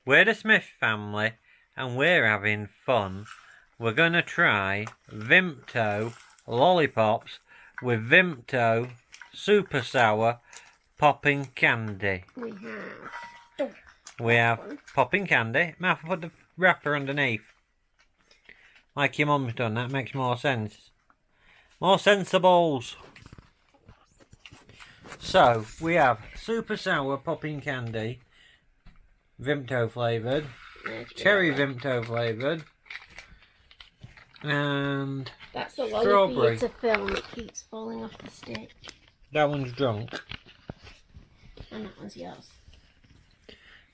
We're the Smith family and we're having fun. We're going to try Vimto lollipops with Vimto super sour popping candy. We have popping candy. Martha, put the wrapper underneath. Like your mum's done, that makes more sense. More sensibles. So, we have super sour popping candy, Vimto flavoured, cherry Vimto flavoured, and that's the strawberry. It's a film, it keeps falling off the stick. That one's drunk. And that one's yours.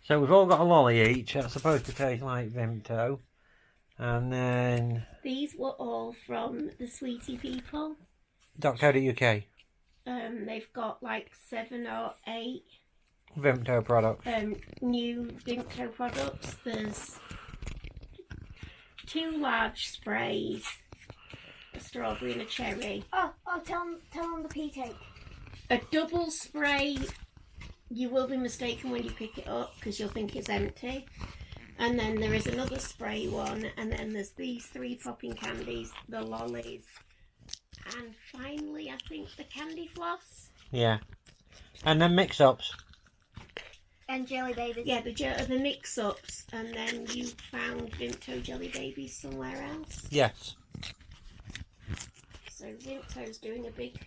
So we've all got a lolly each. That's supposed to taste like Vimto. And then... These were all from the Sweetie people. .co.uk. They've got like 7 or 8 Vimto products. New Vimto products. There's 2 large sprays, a strawberry and a cherry. Oh, tell them the pea take. A double spray, you will be mistaken when you pick it up because you'll think it's empty. And then there is another spray one, and then there's these 3 popping candies, the lollies, and finally I think the candy floss. Yeah. And then mix-ups. And jelly babies. Yeah, the mix-ups, and then you found Vimto jelly babies somewhere else. Yes. So Vimto's doing a big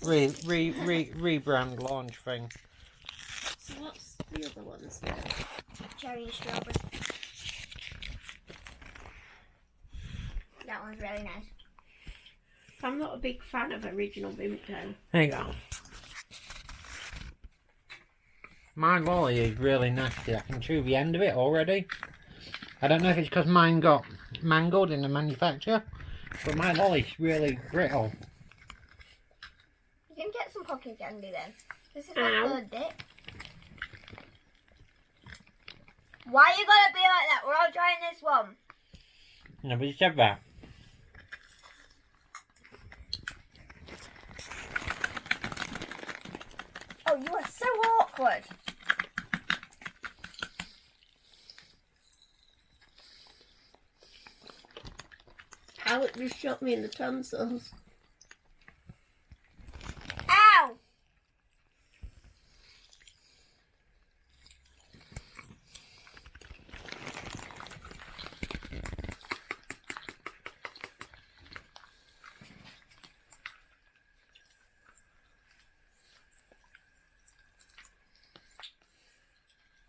rebrand launch thing. So what's the other ones? Cherry and strawberry. That one's really nice. I'm not a big fan of original Vimto. There you go. My lolly is really nasty. I can chew the end of it already. I don't know if it's because mine got mangled in the manufacture, but my lolly's really brittle. You can get some popping candy then. This is not good, Dick. Why you gotta be like that? We're all trying this one. Nobody said that. Oh, you are so awkward. Alec just shot me in the tonsils. Ow!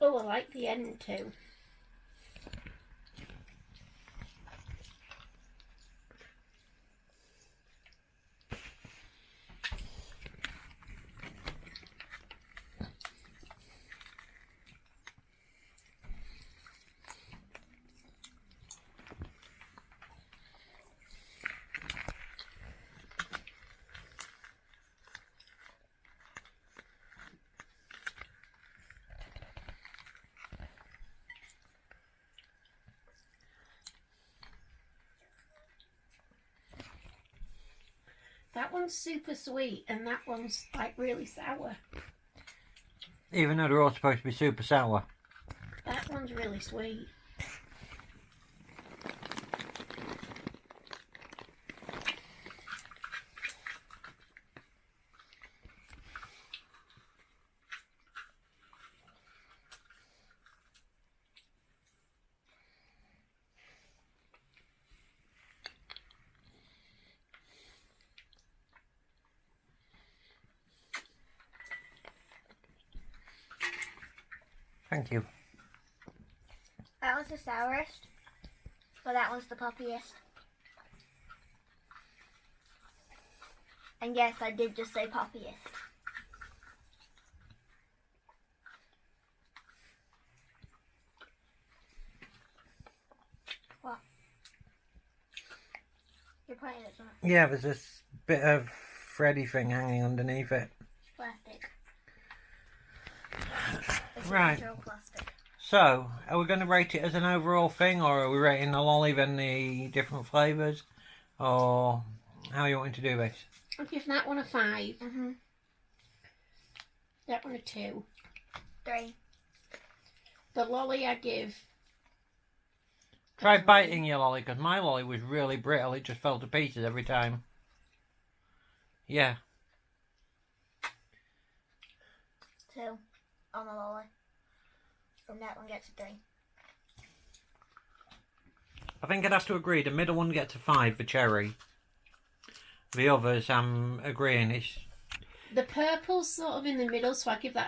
Oh, I like the end too. That one's super sweet and that one's like really sour. Even though they're all supposed to be super sour. That one's really sweet. Thank you. That one's the sourest, but that one's the poppiest. And yes, I did just say poppiest. What? You're pointing at something. Yeah, there's this bit of thready thing hanging underneath it. Plastic. Right. Plastic. So, are we going to rate it as an overall thing, or are we rating the lolly then the different flavours? Or how are you wanting to do this? I'll give that one a 5. Mhm. That one a 2. 3. The lolly I give. Try biting your lolly, because my lolly was really brittle. It just fell to pieces every time. Yeah. 2 on the lolly. From that one gets a 3. I think I'd have to agree. The middle one gets a 5 for cherry. The others, I'm agreeing. It's The purple's sort of in the middle, so I give that